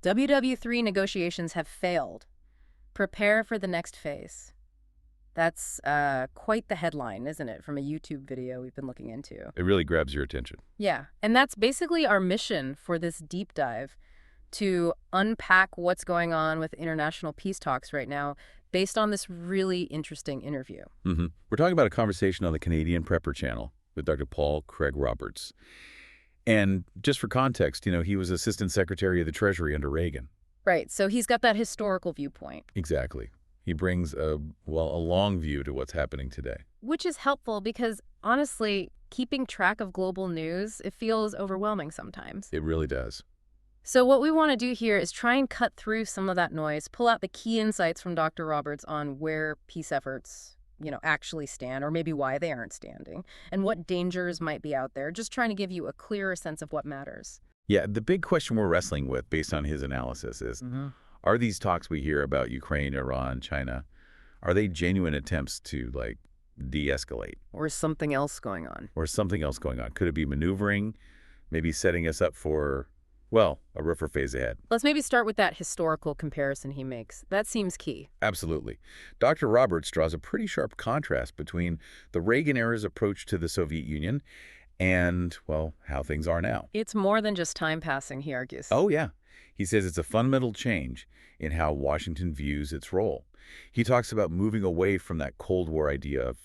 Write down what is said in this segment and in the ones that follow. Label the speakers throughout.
Speaker 1: WW3 negotiations have failed. Prepare for the next phase. That's quite the headline, isn't it, from a YouTube video we've been looking into.
Speaker 2: It really grabs your attention.
Speaker 1: Yeah, and that's basically our mission for this deep dive, to unpack what's going on with international peace talks right now based on this really interesting interview.
Speaker 2: We're talking about a conversation on the Canadian Prepper channel with Dr. Paul Craig Roberts. And just for context, he was Assistant Secretary of the Treasury under Reagan.
Speaker 1: Right, so he's got that historical viewpoint.
Speaker 2: Exactly. He brings a long view to what's happening today.
Speaker 1: Which is helpful because, honestly, keeping track of global news, it feels overwhelming sometimes.
Speaker 2: It really does.
Speaker 1: So what we want to do here is try and cut through some of that noise, pull out the key insights from Dr. Roberts on where peace efforts, actually stand, or maybe why they aren't standing, and what dangers might be out there, just trying to give you a clearer sense of what matters.
Speaker 2: Yeah, the big question we're wrestling with, based on his analysis, is are these talks we hear about Ukraine, Iran, China, are they genuine attempts to, de-escalate?
Speaker 1: Or something else going on?
Speaker 2: Or something else going on? Could it be maneuvering, maybe setting us up for, a rougher phase ahead?
Speaker 1: Let's maybe start with that historical comparison he makes. That seems key.
Speaker 2: Absolutely. Dr. Roberts draws a pretty sharp contrast between the Reagan-era's approach to the Soviet Union and, how things are now.
Speaker 1: It's more than just time passing, he argues.
Speaker 2: Oh, yeah. He says it's a fundamental change in how Washington views its role. He talks about moving away from that Cold War idea of,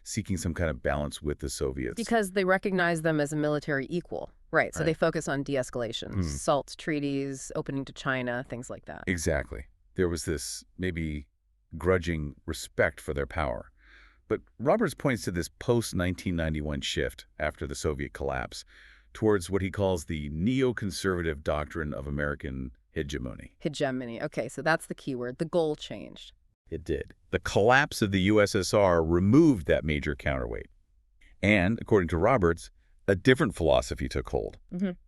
Speaker 2: seeking some kind of balance with the Soviets.
Speaker 1: Because they recognize them as a military equal. Right, so they focus on de-escalation, SALT treaties, opening to China, things like that.
Speaker 2: Exactly. There was this maybe grudging respect for their power. But Roberts points to this post-1991 shift after the Soviet collapse towards what he calls the neoconservative doctrine of American hegemony.
Speaker 1: Hegemony. Okay, so that's the key word. The goal changed.
Speaker 2: It did. The collapse of the USSR removed that major counterweight. And, according to Roberts, a different philosophy took hold.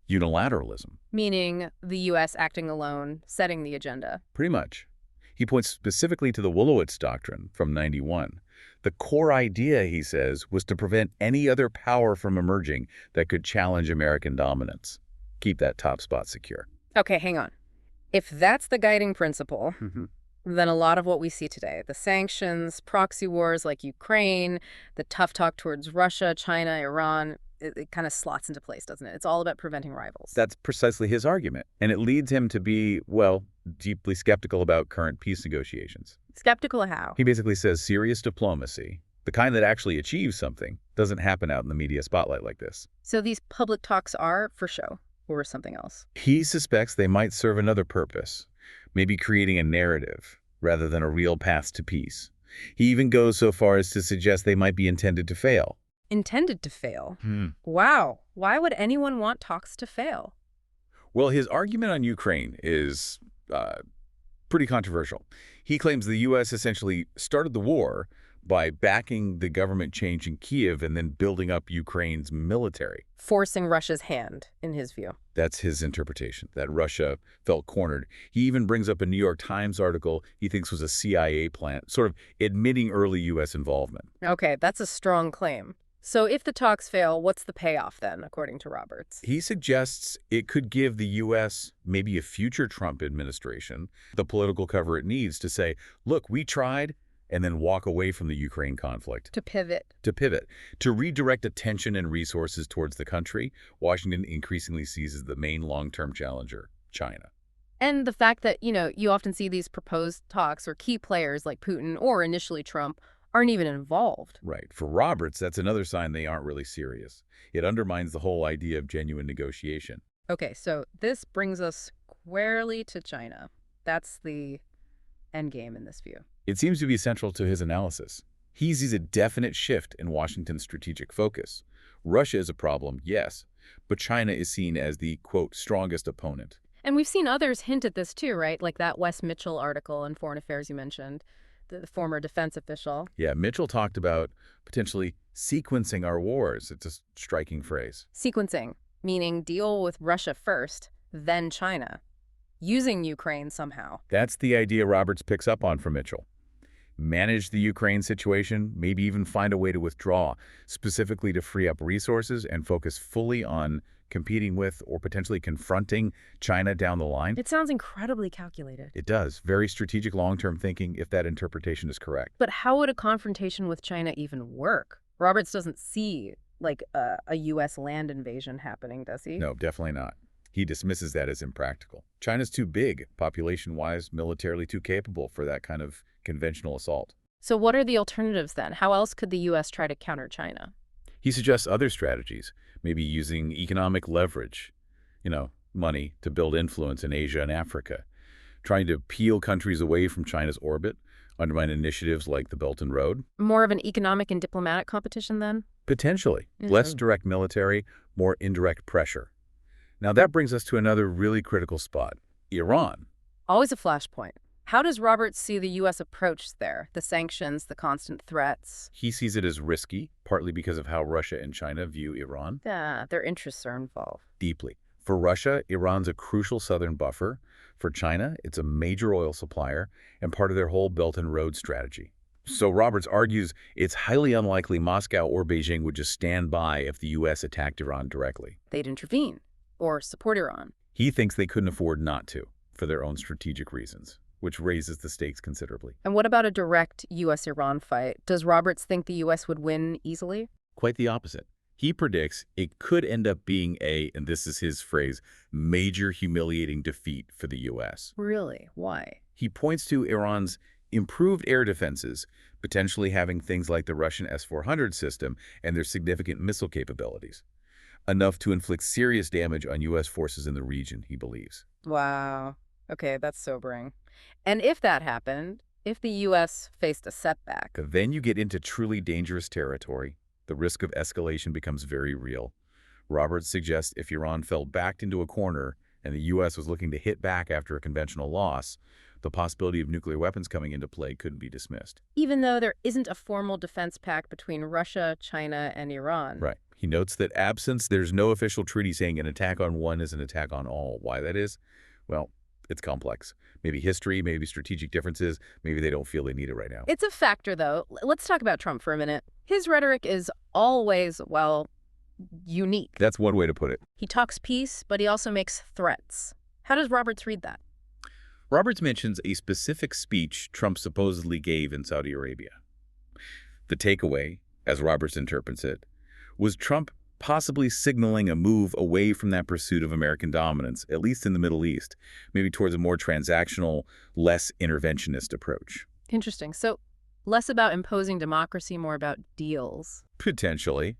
Speaker 2: Unilateralism.
Speaker 1: Meaning the U.S. acting alone, setting the agenda.
Speaker 2: Pretty much. He points specifically to the Wolowitz Doctrine from '91. The core idea, he says, was to prevent any other power from emerging that could challenge American dominance. Keep that top spot secure.
Speaker 1: Okay, hang on. If that's the guiding principle, then a lot of what we see today, the sanctions, proxy wars like Ukraine, the tough talk towards Russia, China, Iran, it kind of slots into place, doesn't it? It's all about preventing rivals.
Speaker 2: That's precisely his argument. And it leads him to be, deeply skeptical about current peace negotiations.
Speaker 1: Skeptical of how?
Speaker 2: He basically says serious diplomacy, the kind that actually achieves something, doesn't happen out in the media spotlight like this.
Speaker 1: So these public talks are for show or something else?
Speaker 2: He suspects they might serve another purpose, maybe creating a narrative rather than a real path to peace. He even goes so far as to suggest they might be intended to fail.
Speaker 1: Intended to fail? Wow. Why would anyone want talks to fail?
Speaker 2: Well, his argument on Ukraine is pretty controversial. He claims the U.S. essentially started the war by backing the government change in Kyiv and then building up Ukraine's military.
Speaker 1: Forcing Russia's hand, in his view.
Speaker 2: That's his interpretation, that Russia felt cornered. He even brings up a New York Times article he thinks was a CIA plant, sort of admitting early U.S. involvement.
Speaker 1: Okay, that's a strong claim. So if the talks fail, what's the payoff then, according to Roberts?
Speaker 2: He suggests it could give the U.S., maybe a future Trump administration, the political cover it needs to say, look, we tried, and then walk away from the Ukraine conflict.
Speaker 1: To pivot.
Speaker 2: To pivot. To redirect attention and resources towards the country Washington increasingly sees as the main long-term challenger, China.
Speaker 1: And the fact that, you often see these proposed talks or key players like Putin or initially Trump aren't even involved.
Speaker 2: Right. For Roberts, that's another sign they aren't really serious. It undermines the whole idea of genuine negotiation.
Speaker 1: Okay, so this brings us squarely to China. That's the endgame in this view.
Speaker 2: It seems to be central to his analysis. He sees a definite shift in Washington's strategic focus. Russia is a problem, yes, but China is seen as the, quote, strongest opponent.
Speaker 1: And we've seen others hint at this too, right? Like that Wes Mitchell article in Foreign Affairs you mentioned. The former defense official.
Speaker 2: Yeah, Mitchell talked about potentially sequencing our wars. It's a striking phrase.
Speaker 1: Sequencing, meaning deal with Russia first, then China, using Ukraine somehow.
Speaker 2: That's the idea Roberts picks up on from Mitchell. Manage the Ukraine situation, maybe even find a way to withdraw, specifically to free up resources and focus fully on competing with, or potentially confronting China down the line?
Speaker 1: It sounds incredibly calculated.
Speaker 2: It does. Very strategic long-term thinking if that interpretation is correct.
Speaker 1: But how would a confrontation with China even work? Roberts doesn't see, like, a U.S. land invasion happening, does he?
Speaker 2: No, definitely not. He dismisses that as impractical. China's too big, population-wise, militarily too capable for that kind of conventional assault.
Speaker 1: So what are the alternatives then? How else could the U.S. try to counter China?
Speaker 2: He suggests other strategies, maybe using economic leverage, money to build influence in Asia and Africa, trying to peel countries away from China's orbit, undermine initiatives like the Belt and Road.
Speaker 1: More of an economic and diplomatic competition then?
Speaker 2: Potentially.
Speaker 1: Yeah.
Speaker 2: Less direct military, more indirect pressure. Now that brings us to another really critical spot, Iran.
Speaker 1: Always a flashpoint. How does Roberts see the U.S. approach there? The sanctions, the constant threats?
Speaker 2: He sees it as risky, partly because of how Russia and China view Iran.
Speaker 1: Yeah, their interests are involved.
Speaker 2: Deeply. For Russia, Iran's a crucial southern buffer. For China, it's a major oil supplier and part of their whole Belt and Road strategy. So Roberts argues it's highly unlikely Moscow or Beijing would just stand by if the U.S. attacked Iran directly.
Speaker 1: They'd intervene or support Iran.
Speaker 2: He thinks they couldn't afford not to, for their own strategic reasons, which raises the stakes considerably.
Speaker 1: And what about a direct U.S.-Iran fight? Does Roberts think the U.S. would win easily?
Speaker 2: Quite the opposite. He predicts it could end up being and this is his phrase, major humiliating defeat for the U.S.
Speaker 1: Really? Why?
Speaker 2: He points to Iran's improved air defenses, potentially having things like the Russian S-400 system and their significant missile capabilities, enough to inflict serious damage on U.S. forces in the region, he believes.
Speaker 1: Wow. Okay, that's sobering. And if that happened, if the U.S. faced a setback?
Speaker 2: Then you get into truly dangerous territory. The risk of escalation becomes very real. Roberts suggests if Iran fell backed into a corner and the U.S. was looking to hit back after a conventional loss, the possibility of nuclear weapons coming into play couldn't be dismissed.
Speaker 1: Even though there isn't a formal defense pact between Russia, China, and Iran.
Speaker 2: Right. He notes that there's no official treaty saying an attack on one is an attack on all. Why that is? Well, it's complex. Maybe history, maybe strategic differences, maybe they don't feel they need it right now.
Speaker 1: It's a factor, though. Let's talk about Trump for a minute. His rhetoric is always, well, unique.
Speaker 2: That's one way to put it.
Speaker 1: He talks peace, but he also makes threats. How does Roberts read that?
Speaker 2: Roberts mentions a specific speech Trump supposedly gave in Saudi Arabia. The takeaway, as Roberts interprets it, was Trump possibly signaling a move away from that pursuit of American dominance, at least in the Middle East, maybe towards a more transactional, less interventionist approach.
Speaker 1: Interesting. So less about imposing democracy, more about deals.
Speaker 2: Potentially.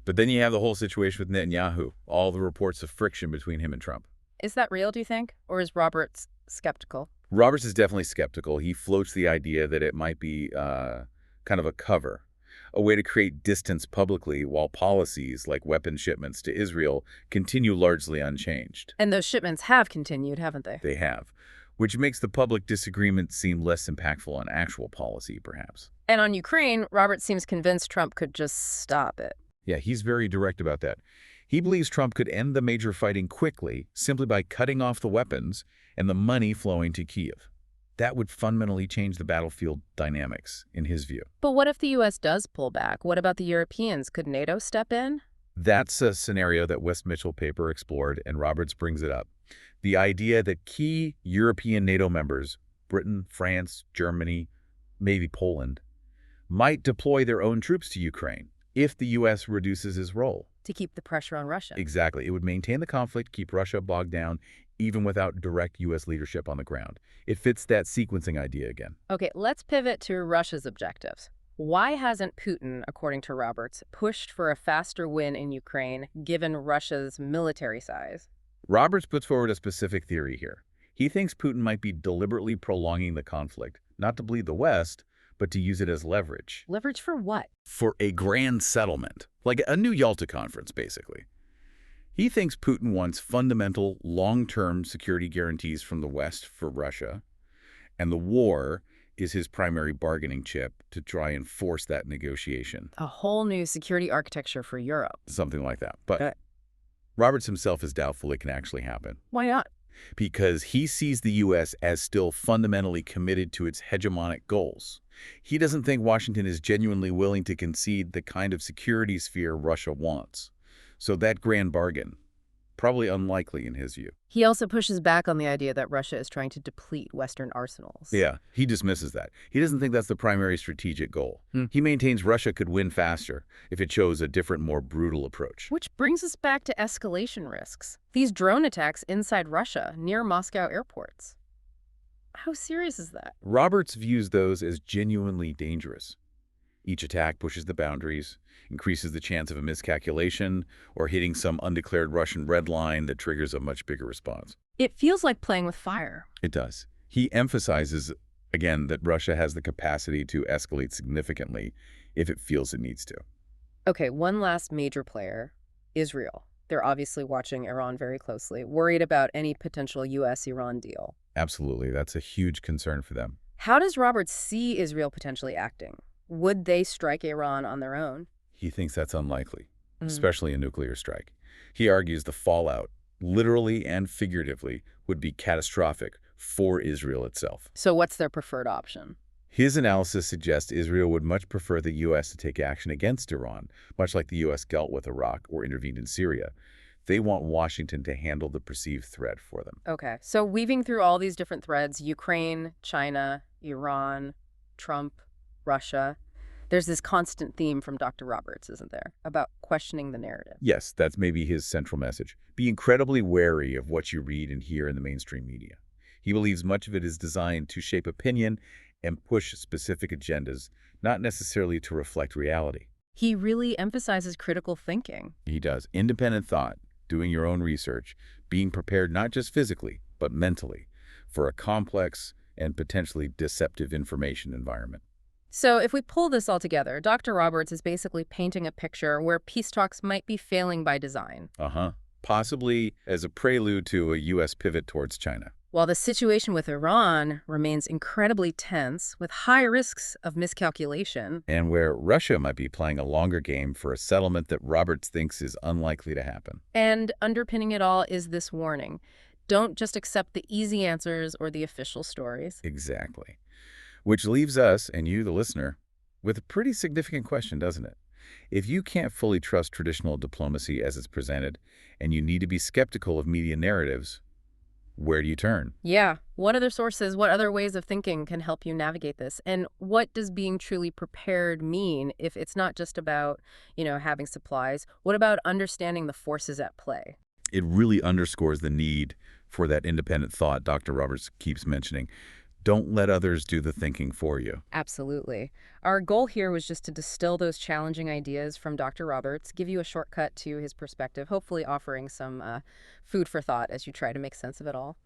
Speaker 2: But then you have the whole situation with Netanyahu, all the reports of friction between him and Trump.
Speaker 1: Is that real, do you think? Or is Roberts skeptical?
Speaker 2: Roberts is definitely skeptical. He floats the idea that it might be kind of a cover, a way to create distance publicly while policies like weapon shipments to Israel continue largely unchanged.
Speaker 1: And those shipments have continued, haven't they?
Speaker 2: They have, which makes the public disagreement seem less impactful on actual policy, perhaps.
Speaker 1: And on Ukraine, Roberts seems convinced Trump could just stop it.
Speaker 2: Yeah, he's very direct about that. He believes Trump could end the major fighting quickly simply by cutting off the weapons and the money flowing to Kyiv. That would fundamentally change the battlefield dynamics, in his view.
Speaker 1: But what if the U.S. does pull back? What about the Europeans? Could NATO step in?
Speaker 2: That's a scenario that West Mitchell paper explored, and Roberts brings it up. The idea that key European NATO members, Britain, France, Germany, maybe Poland, might deploy their own troops to Ukraine if the U.S. reduces his role.
Speaker 1: To keep the pressure on Russia.
Speaker 2: Exactly. It would maintain the conflict, keep Russia bogged down, even without direct U.S. leadership on the ground. It fits that sequencing idea again.
Speaker 1: Okay, let's pivot to Russia's objectives. Why hasn't Putin, according to Roberts, pushed for a faster win in Ukraine, given Russia's military size?
Speaker 2: Roberts puts forward a specific theory here. He thinks Putin might be deliberately prolonging the conflict, not to bleed the West, but to use it as leverage.
Speaker 1: Leverage for what?
Speaker 2: For a grand settlement, like a new Yalta conference, basically. He thinks Putin wants fundamental, long-term security guarantees from the West for Russia, and the war is his primary bargaining chip to try and force that negotiation.
Speaker 1: A whole new security architecture for Europe.
Speaker 2: Something like that. But Roberts himself is doubtful it can actually happen.
Speaker 1: Why not?
Speaker 2: Because he sees the U.S. as still fundamentally committed to its hegemonic goals. He doesn't think Washington is genuinely willing to concede the kind of security sphere Russia wants. So that grand bargain, probably unlikely in his view.
Speaker 1: He also pushes back on the idea that Russia is trying to deplete Western arsenals.
Speaker 2: Yeah, he dismisses that. He doesn't think that's the primary strategic goal. He maintains Russia could win faster if it chose a different, more brutal approach.
Speaker 1: Which brings us back to escalation risks. These drone attacks inside Russia, near Moscow airports. How serious is that?
Speaker 2: Roberts views those as genuinely dangerous. Each attack pushes the boundaries, increases the chance of a miscalculation, or hitting some undeclared Russian red line that triggers a much bigger response.
Speaker 1: It feels like playing with fire.
Speaker 2: It does. He emphasizes, again, that Russia has the capacity to escalate significantly if it feels it needs to.
Speaker 1: Okay, one last major player, Israel. They're obviously watching Iran very closely, worried about any potential U.S.-Iran deal.
Speaker 2: Absolutely. That's a huge concern for them.
Speaker 1: How does Roberts see Israel potentially acting? Would they strike Iran on their own?
Speaker 2: He thinks that's unlikely,
Speaker 1: Mm.
Speaker 2: especially a nuclear strike. He argues the fallout, literally and figuratively, would be catastrophic for Israel itself.
Speaker 1: So what's their preferred option?
Speaker 2: His analysis suggests Israel would much prefer the U.S. to take action against Iran, much like the U.S. dealt with Iraq or intervened in Syria. They want Washington to handle the perceived threat for them.
Speaker 1: Okay, so weaving through all these different threads, Ukraine, China, Iran, Trump, Russia, there's this constant theme from Dr. Roberts, isn't there, about questioning the narrative?
Speaker 2: Yes, that's maybe his central message. Be incredibly wary of what you read and hear in the mainstream media. He believes much of it is designed to shape opinion and push specific agendas, not necessarily to reflect reality.
Speaker 1: He really emphasizes critical thinking.
Speaker 2: He does. Independent thought, doing your own research, being prepared not just physically, but mentally, for a complex and potentially deceptive information environment.
Speaker 1: So if we pull this all together, Dr. Roberts is basically painting a picture where peace talks might be failing by design,
Speaker 2: Possibly as a prelude to a U.S. pivot towards China.
Speaker 1: while the situation with Iran remains incredibly tense, with high risks of miscalculation.
Speaker 2: And where Russia might be playing a longer game for a settlement that Roberts thinks is unlikely to happen.
Speaker 1: And underpinning it all is this warning. Don't just accept the easy answers or the official stories.
Speaker 2: Exactly. Which leaves us, and you, the listener, with a pretty significant question, doesn't it? If you can't fully trust traditional diplomacy as it's presented, and you need to be skeptical of media narratives, where do you turn?
Speaker 1: Yeah, what other sources, what other ways of thinking can help you navigate this? And what does being truly prepared mean if it's not just about, having supplies? What about understanding the forces at play?
Speaker 2: It really underscores the need for that independent thought Dr. Roberts keeps mentioning. Don't let others do the thinking for you.
Speaker 1: Absolutely. Our goal here was just to distill those challenging ideas from Dr. Roberts, give you a shortcut to his perspective, hopefully offering some food for thought as you try to make sense of it all.